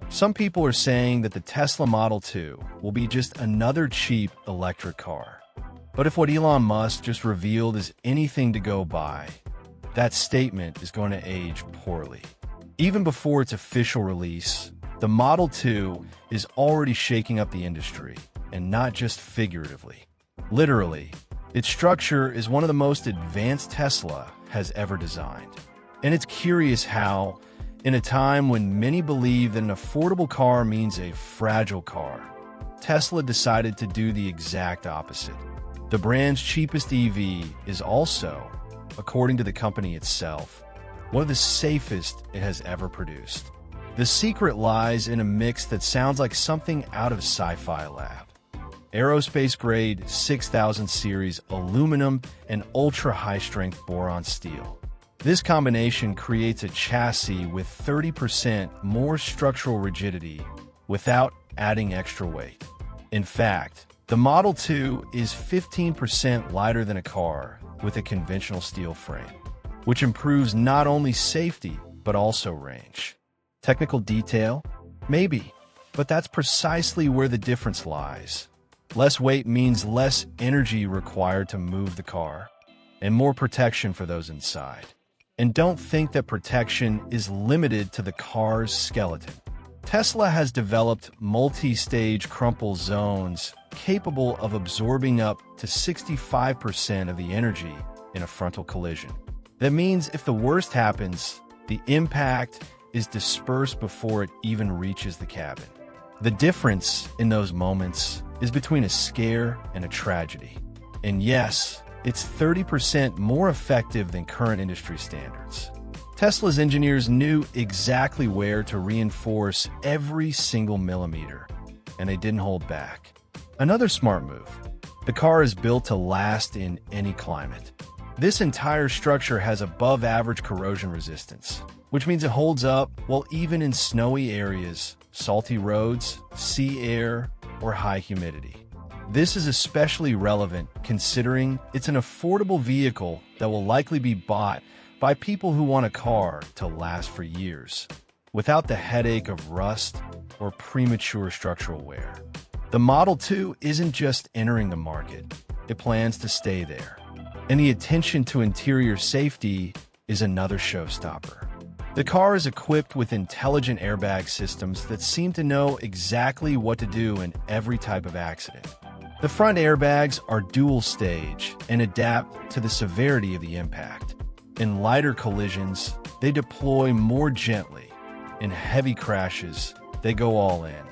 Some people are saying that the Tesla Model 2 will be just another cheap electric car. But if what Elon Musk just revealed is anything to go by, that statement is going to age poorly. Even before its official release, the Model 2 is already shaking up the industry, and not just figuratively. Literally, its structure is one of the most advanced Tesla has ever designed. And it's curious how, in a time when many believe that an affordable car means a fragile car, Tesla decided to do the exact opposite. The brand's cheapest EV is also, according to the company itself, one of the safest it has ever produced. The secret lies in a mix that sounds like something out of sci-fi lab. Aerospace-grade 6000 series aluminum and ultra-high-strength boron steel. This combination creates a chassis with 30% more structural rigidity without adding extra weight. In fact, the Model 2 is 15% lighter than a car with a conventional steel frame, which improves not only safety but also range. Technical detail? Maybe, but that's precisely where the difference lies. Less weight means less energy required to move the car, and more protection for those inside. And don't think that protection is limited to the car's skeleton. Tesla has developed multi-stage crumple zones capable of absorbing up to 65% of the energy in a frontal collision. That means if the worst happens, the impact is dispersed before it even reaches the cabin. The difference in those moments is between a scare and a tragedy. And yes, it's 30% more effective than current industry standards. Tesla's engineers knew exactly where to reinforce every single millimeter, and they didn't hold back. Another smart move. The car is built to last in any climate. This entire structure has above-average corrosion resistance, which means it holds up well even in snowy areas, salty roads, sea air, or high humidity. This is especially relevant considering it's an affordable vehicle that will likely be bought by people who want a car to last for years, without the headache of rust or premature structural wear. The Model 2 isn't just entering the market, it plans to stay there. And the attention to interior safety is another showstopper. The car is equipped with intelligent airbag systems that seem to know exactly what to do in every type of accident. The front airbags are dual-stage and adapt to the severity of the impact. In lighter collisions, they deploy more gently. In heavy crashes, they go all in.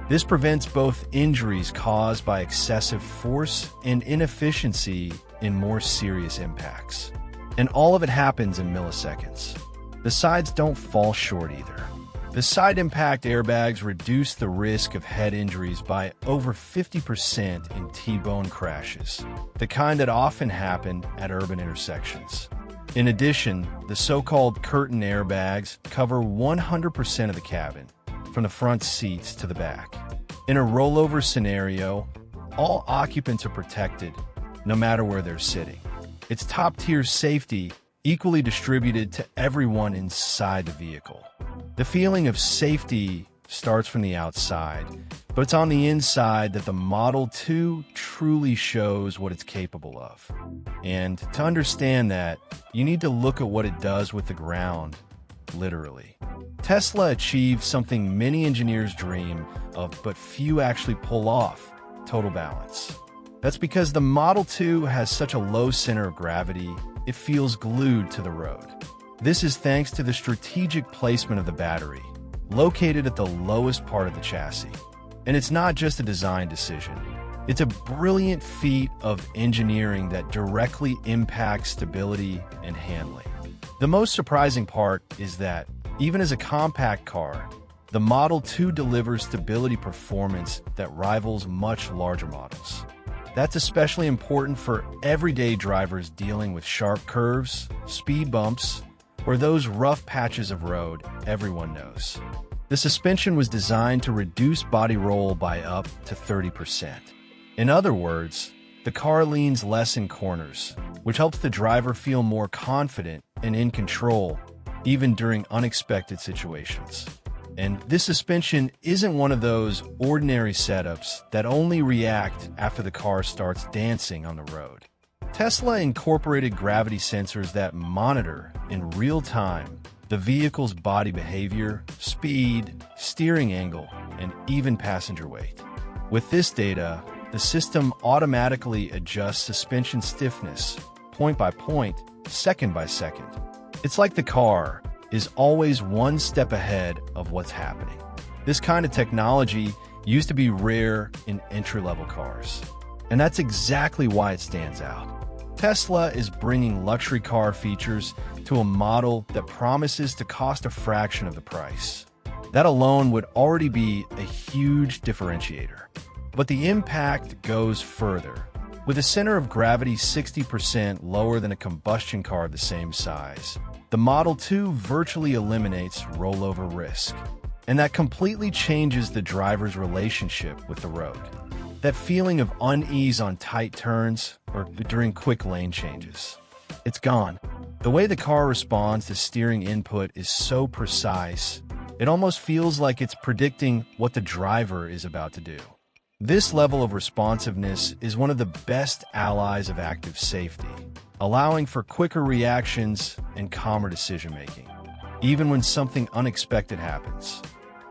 This prevents both injuries caused by excessive force and inefficiency in more serious impacts. And all of it happens in milliseconds. The sides don't fall short either. The side impact airbags reduce the risk of head injuries by over 50% in T-bone crashes, the kind that often happen at urban intersections. In addition, the so-called curtain airbags cover 100% of the cabin, from the front seats to the back. In a rollover scenario, all occupants are protected, no matter where they're sitting. It's top-tier safety, equally distributed to everyone inside the vehicle. The feeling of safety starts from the outside, but it's on the inside that the Model 2 truly shows what it's capable of. And to understand that, you need to look at what it does with the ground, literally. Tesla achieved something many engineers dream of, but few actually pull off: total balance. That's because the Model 2 has such a low center of gravity, it feels glued to the road. This is thanks to the strategic placement of the battery, located at the lowest part of the chassis. And it's not just a design decision. It's a brilliant feat of engineering that directly impacts stability and handling. The most surprising part is that, even as a compact car, the Model 2 delivers stability performance that rivals much larger models. That's especially important for everyday drivers dealing with sharp curves, speed bumps, or those rough patches of road everyone knows. The suspension was designed to reduce body roll by up to 30%. In other words, the car leans less in corners, which helps the driver feel more confident and in control, even during unexpected situations. And this suspension isn't one of those ordinary setups that only react after the car starts dancing on the road. Tesla incorporated gravity sensors that monitor in real time the vehicle's body behavior, speed, steering angle, and even passenger weight. With this data, the system automatically adjusts suspension stiffness point by point, second by second. It's like the car is always one step ahead of what's happening. This kind of technology used to be rare in entry-level cars, and that's exactly why it stands out. Tesla is bringing luxury car features to a model that promises to cost a fraction of the price. That alone would already be a huge differentiator. But the impact goes further. With a center of gravity 60% lower than a combustion car of the same size, the Model 2 virtually eliminates rollover risk. And that completely changes the driver's relationship with the road. That feeling of unease on tight turns or during quick lane changes. It's gone. The way the car responds to steering input is so precise, it almost feels like it's predicting what the driver is about to do. This level of responsiveness is one of the best allies of active safety, allowing for quicker reactions and calmer decision-making, even when something unexpected happens.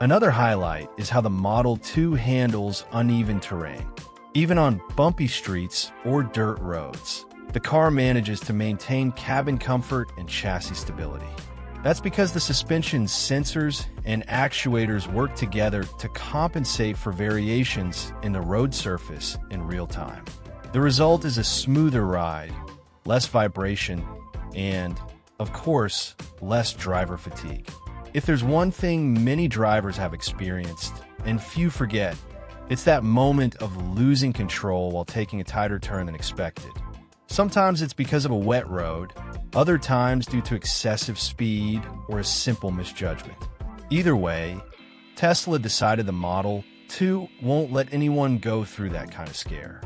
Another highlight is how the Model 2 handles uneven terrain. Even on bumpy streets or dirt roads, the car manages to maintain cabin comfort and chassis stability. That's because the suspension sensors and actuators work together to compensate for variations in the road surface in real time. The result is a smoother ride, less vibration, and, of course, less driver fatigue. If there's one thing many drivers have experienced, and few forget, it's that moment of losing control while taking a tighter turn than expected. Sometimes it's because of a wet road, other times due to excessive speed or a simple misjudgment. Either way, Tesla decided the Model 2 won't let anyone go through that kind of scare.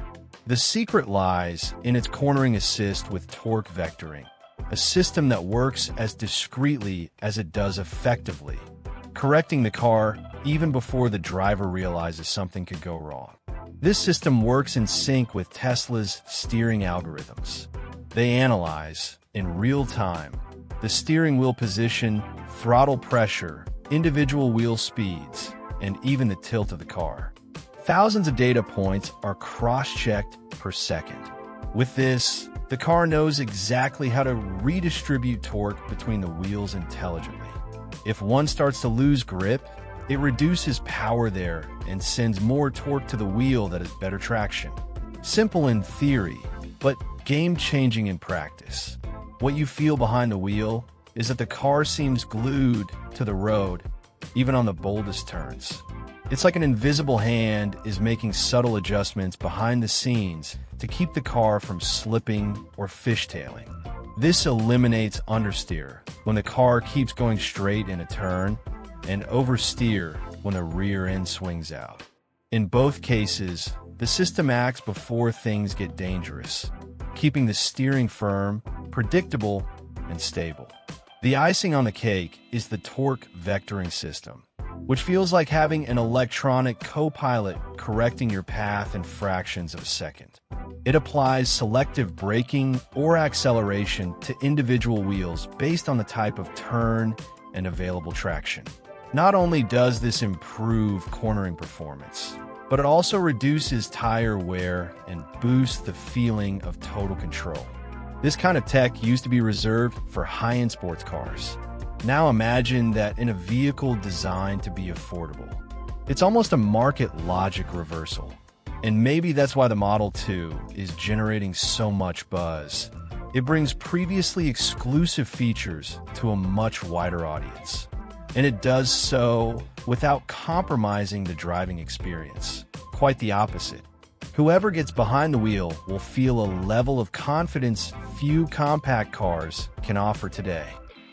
The secret lies in its cornering assist with torque vectoring, a system that works as discreetly as it does effectively, correcting the car even before the driver realizes something could go wrong. This system works in sync with Tesla's steering algorithms. They analyze, in real time, the steering wheel position, throttle pressure, individual wheel speeds, and even the tilt of the car. Thousands of data points are cross-checked per second. With this, the car knows exactly how to redistribute torque between the wheels intelligently. If one starts to lose grip, it reduces power there and sends more torque to the wheel that has better traction. Simple in theory, but game-changing in practice. What you feel behind the wheel is that the car seems glued to the road, even on the boldest turns. It's like an invisible hand is making subtle adjustments behind the scenes to keep the car from slipping or fishtailing. This eliminates understeer when the car keeps going straight in a turn, and oversteer when the rear end swings out. In both cases, the system acts before things get dangerous, keeping the steering firm, predictable, and stable. The icing on the cake is the torque vectoring system, which feels like having an electronic co-pilot correcting your path in fractions of a second. It applies selective braking or acceleration to individual wheels based on the type of turn and available traction. Not only does this improve cornering performance, but it also reduces tire wear and boosts the feeling of total control. This kind of tech used to be reserved for high-end sports cars. Now imagine that in a vehicle designed to be affordable. It's almost a market logic reversal. And maybe that's why the Model 2 is generating so much buzz. It brings previously exclusive features to a much wider audience. And it does so without compromising the driving experience. Quite the opposite. Whoever gets behind the wheel will feel a level of confidence few compact cars can offer today.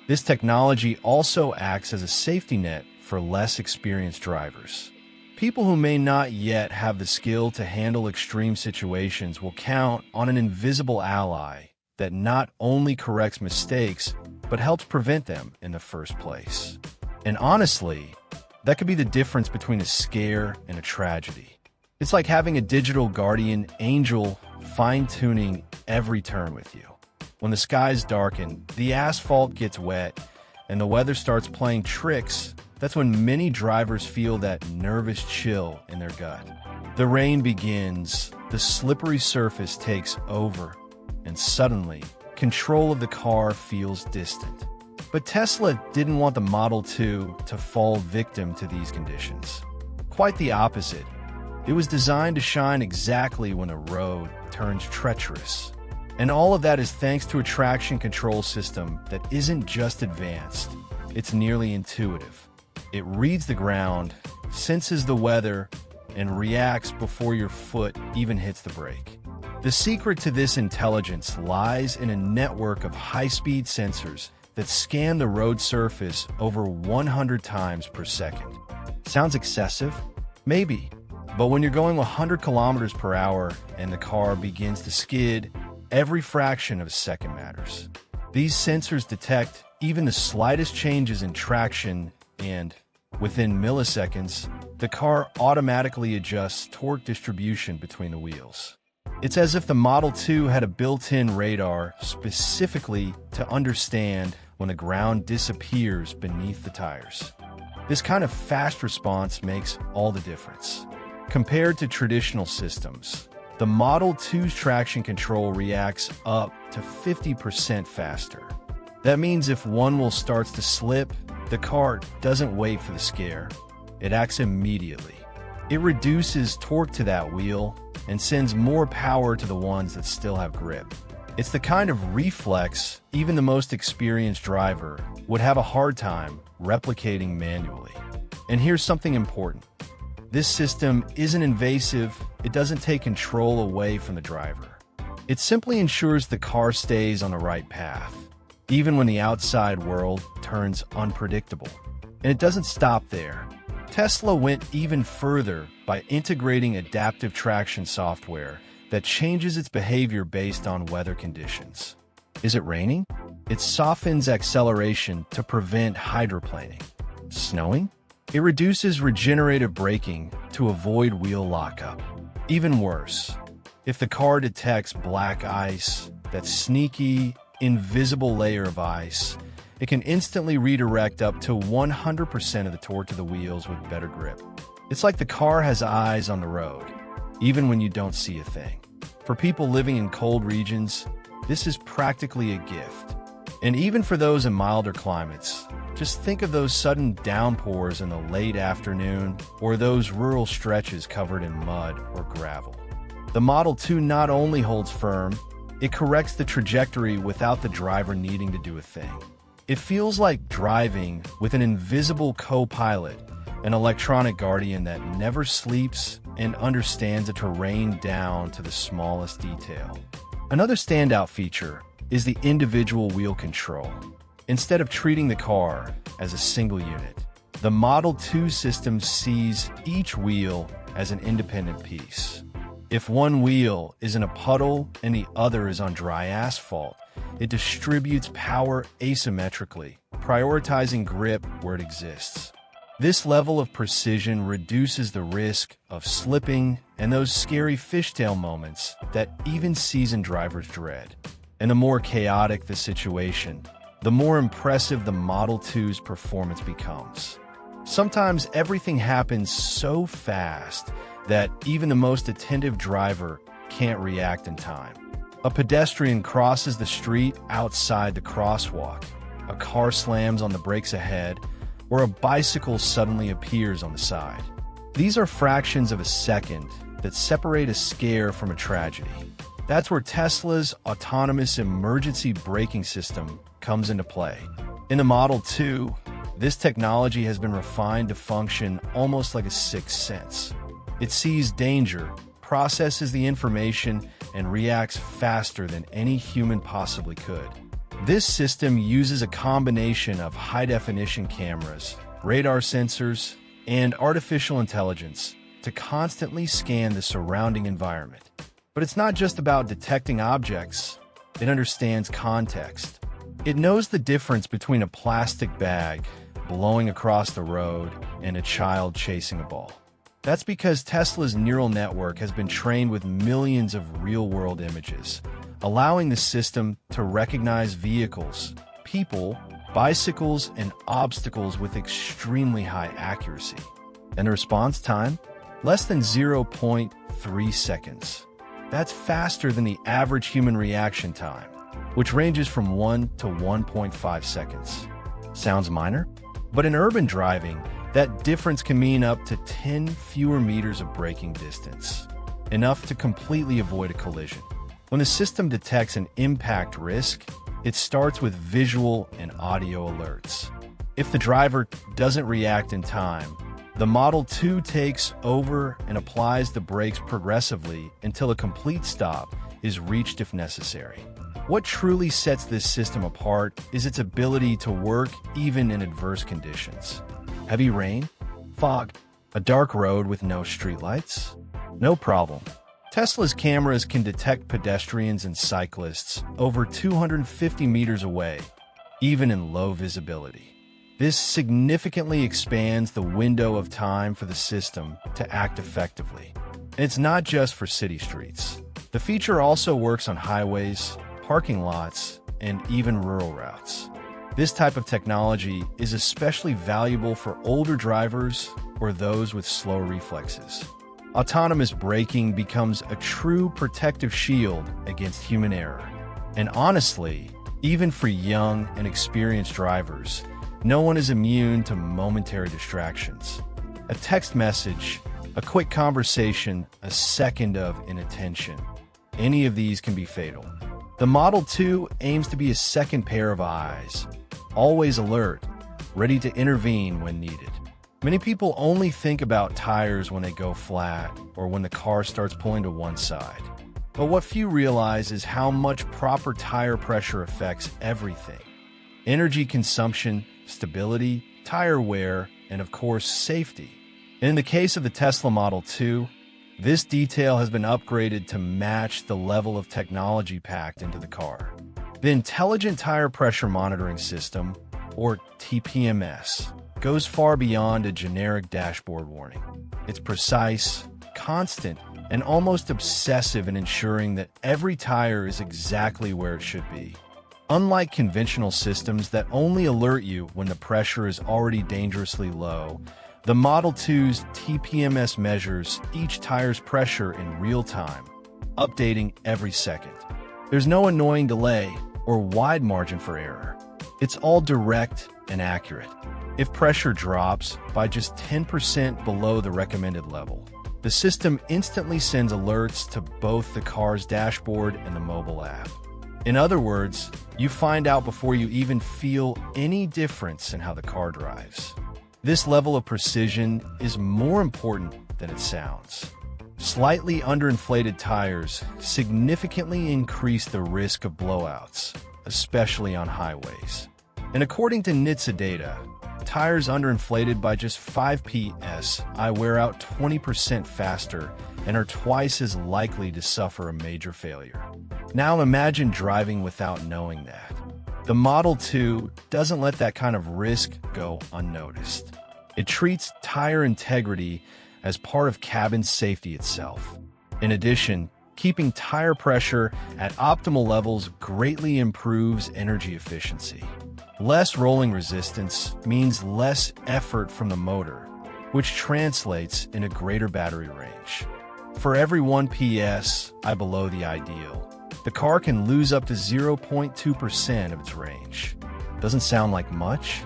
This technology also acts as a safety net for less experienced drivers. People who may not yet have the skill to handle extreme situations will count on an invisible ally that not only corrects mistakes, but helps prevent them in the first place. And honestly, That could be the difference between a scare and a tragedy. It's like having a digital guardian angel fine-tuning every turn with you. When the skies darken, the asphalt gets wet, and the weather starts playing tricks, that's when many drivers feel that nervous chill in their gut. The rain begins, the slippery surface takes over, and suddenly, control of the car feels distant. But Tesla didn't want the Model 2 to fall victim to these conditions. Quite the opposite. It was designed to shine exactly when a road turns treacherous. And all of that is thanks to a traction control system that isn't just advanced, it's nearly intuitive. It reads the ground, senses the weather, and reacts before your foot even hits the brake. The secret to this intelligence lies in a network of high-speed sensors that scan the road surface over 100 times per second. Sounds excessive? Maybe. But when you're going 100 kilometers per hour and the car begins to skid, every fraction of a second matters. These sensors detect even the slightest changes in traction and, within milliseconds, the car automatically adjusts torque distribution between the wheels. It's as if the Model 2 had a built-in radar specifically to understand when the ground disappears beneath the tires. This kind of fast response makes all the difference. Compared to traditional systems, the Model 2's traction control reacts up to 50% faster. That means if one wheel starts to slip, the car doesn't wait for the scare. It acts immediately. It reduces torque to that wheel and sends more power to the ones that still have grip. It's the kind of reflex even the most experienced driver would have a hard time replicating manually. And here's something important. This system isn't invasive, it doesn't take control away from the driver. It simply ensures the car stays on the right path, even when the outside world turns unpredictable. And it doesn't stop there. Tesla went even further by integrating adaptive traction software that changes its behavior based on weather conditions. Is it raining? It softens acceleration to prevent hydroplaning. Snowing? It reduces regenerative braking to avoid wheel lockup. Even worse, if the car detects black ice, that sneaky, invisible layer of ice, it can instantly redirect up to 100% of the torque to the wheels with better grip. It's like the car has eyes on the road, even when you don't see a thing. For people living in cold regions, this is practically a gift. And even for those in milder climates, just think of those sudden downpours in the late afternoon or those rural stretches covered in mud or gravel. The Model 2 not only holds firm, it corrects the trajectory without the driver needing to do a thing. It feels like driving with an invisible co-pilot, an electronic guardian that never sleeps and understands the terrain down to the smallest detail. Another standout feature is the individual wheel control. Instead of treating the car as a single unit, the Model 2 system sees each wheel as an independent piece. If one wheel is in a puddle and the other is on dry asphalt, it distributes power asymmetrically, prioritizing grip where it exists. This level of precision reduces the risk of slipping and those scary fishtail moments that even seasoned drivers dread. And the more chaotic the situation, the more impressive the Model 2's performance becomes. Sometimes everything happens so fast that even the most attentive driver can't react in time. A pedestrian crosses the street outside the crosswalk, a car slams on the brakes ahead, or a bicycle suddenly appears on the side. These are fractions of a second that separate a scare from a tragedy. That's where Tesla's autonomous emergency braking system comes into play. In the Model 2, this technology has been refined to function almost like a sixth sense. It sees danger, processes the information, and reacts faster than any human possibly could. This system uses a combination of high-definition cameras, radar sensors, and artificial intelligence to constantly scan the surrounding environment. But it's not just about detecting objects, it understands context. It knows the difference between a plastic bag, blowing across the road, and a child chasing a ball. That's because Tesla's neural network has been trained with millions of real-world images, allowing the system to recognize vehicles, people, bicycles, and obstacles with extremely high accuracy. And the response time? Less than 0.3 seconds. That's faster than the average human reaction time, which ranges from 1 to 1.5 seconds. Sounds minor? But in urban driving, that difference can mean up to 10 fewer meters of braking distance, enough to completely avoid a collision. When the system detects an impact risk, it starts with visual and audio alerts. If the driver doesn't react in time, the Model 2 takes over and applies the brakes progressively until a complete stop is reached if necessary. What truly sets this system apart is its ability to work even in adverse conditions. Heavy rain? Fog? A dark road with no streetlights? No problem. Tesla's cameras can detect pedestrians and cyclists over 250 meters away, even in low visibility. This significantly expands the window of time for the system to act effectively. And it's not just for city streets. The feature also works on highways, parking lots, and even rural routes. This type of technology is especially valuable for older drivers or those with slow reflexes. Autonomous braking becomes a true protective shield against human error. And honestly, even for young and experienced drivers, no one is immune to momentary distractions. A text message, a quick conversation, a second of inattention. Any of these can be fatal. The Model 2 aims to be a second pair of eyes, always alert, ready to intervene when needed. Many people only think about tires when they go flat or when the car starts pulling to one side. But what few realize is how much proper tire pressure affects everything. Energy consumption, stability, tire wear, and of course, safety. And in the case of the Tesla Model 2, this detail has been upgraded to match the level of technology packed into the car. The Intelligent Tire Pressure Monitoring System, or TPMS, goes far beyond a generic dashboard warning. It's precise, constant, and almost obsessive in ensuring that every tire is exactly where it should be. Unlike conventional systems that only alert you when the pressure is already dangerously low, the Model 2's TPMS measures each tire's pressure in real time, updating every second. There's no annoying delay or wide margin for error. It's all direct and accurate. If pressure drops by just 10% below the recommended level, the system instantly sends alerts to both the car's dashboard and the mobile app. In other words, you find out before you even feel any difference in how the car drives. This level of precision is more important than it sounds. Slightly underinflated tires significantly increase the risk of blowouts, especially on highways. And according to NHTSA data, tires underinflated by just 5 psi wear out 20% faster and are twice as likely to suffer a major failure. Now imagine driving without knowing that. The Model 2 doesn't let that kind of risk go unnoticed. It treats tire integrity as part of cabin safety itself. In addition, keeping tire pressure at optimal levels greatly improves energy efficiency. Less rolling resistance means less effort from the motor, which translates in a greater battery range. For every 1 psi below the ideal, the car can lose up to 0.2% of its range. Doesn't sound like much,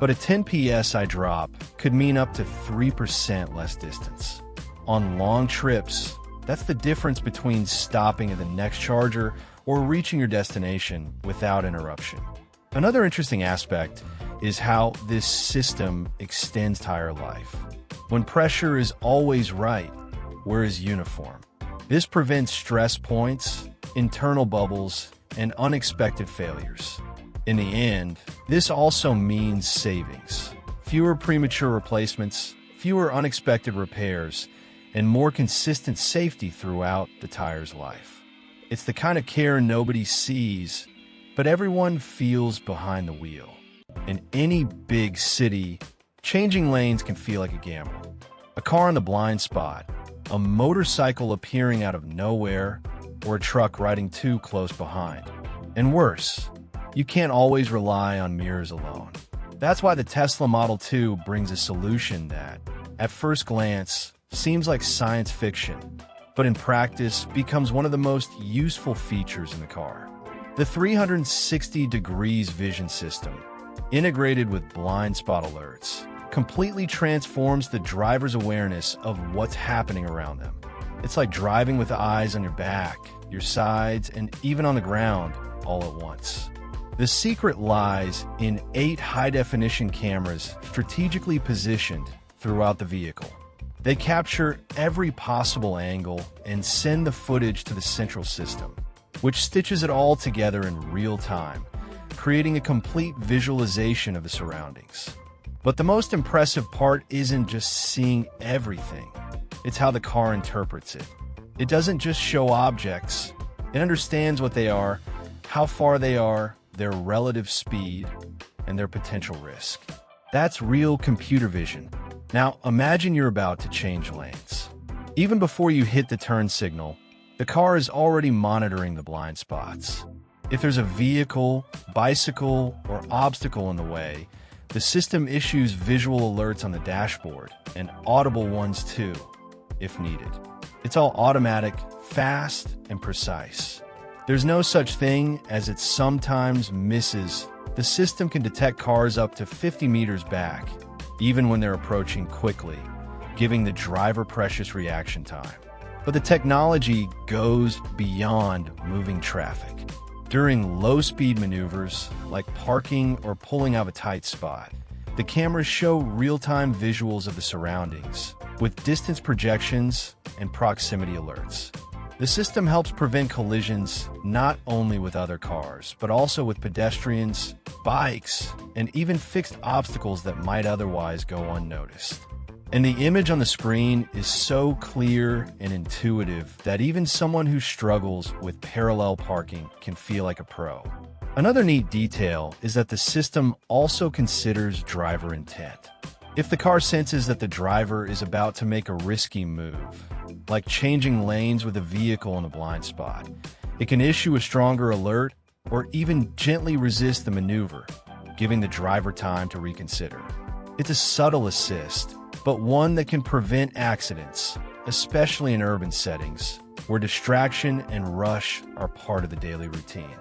but a 10 psi drop could mean up to 3% less distance. On long trips, that's the difference between stopping at the next charger or reaching your destination without interruption. Another interesting aspect is how this system extends tire life. When pressure is always right, wear is uniform. This prevents stress points, internal bubbles, and unexpected failures. In the end, this also means savings. Fewer premature replacements, fewer unexpected repairs, and more consistent safety throughout the tire's life. It's the kind of care nobody sees, but everyone feels behind the wheel. In any big city, changing lanes can feel like a gamble. A car in the blind spot, a motorcycle appearing out of nowhere, or a truck riding too close behind. And worse, you can't always rely on mirrors alone. That's why the Tesla Model 2 brings a solution that, at first glance, seems like science fiction, but in practice becomes one of the most useful features in the car. The 360 degrees vision system, integrated with blind spot alerts, completely transforms the driver's awareness of what's happening around them. It's like driving with eyes on your back, your sides, and even on the ground all at once. The secret lies in 8 high-definition cameras strategically positioned throughout the vehicle. They capture every possible angle and send the footage to the central system, which stitches it all together in real time, creating a complete visualization of the surroundings. But the most impressive part isn't just seeing everything, it's how the car interprets it. It doesn't just show objects, it understands what they are, how far they are, their relative speed, and their potential risk. That's real computer vision. Now, imagine you're about to change lanes. Even before you hit the turn signal, the car is already monitoring the blind spots. If there's a vehicle, bicycle, or obstacle in the way, the system issues visual alerts on the dashboard, and audible ones too, if needed. It's all automatic, fast, and precise. There's no such thing as it sometimes misses. The system can detect cars up to 50 meters back, even when they're approaching quickly, giving the driver precious reaction time. But the technology goes beyond moving traffic. During low-speed maneuvers, like parking or pulling out of a tight spot, the cameras show real-time visuals of the surroundings, with distance projections and proximity alerts. The system helps prevent collisions not only with other cars, but also with pedestrians, bikes, and even fixed obstacles that might otherwise go unnoticed. And the image on the screen is so clear and intuitive that even someone who struggles with parallel parking can feel like a pro. Another neat detail is that the system also considers driver intent. If the car senses that the driver is about to make a risky move, like changing lanes with a vehicle in a blind spot, it can issue a stronger alert or even gently resist the maneuver, giving the driver time to reconsider. It's a subtle assist, but one that can prevent accidents, especially in urban settings, where distraction and rush are part of the daily routine.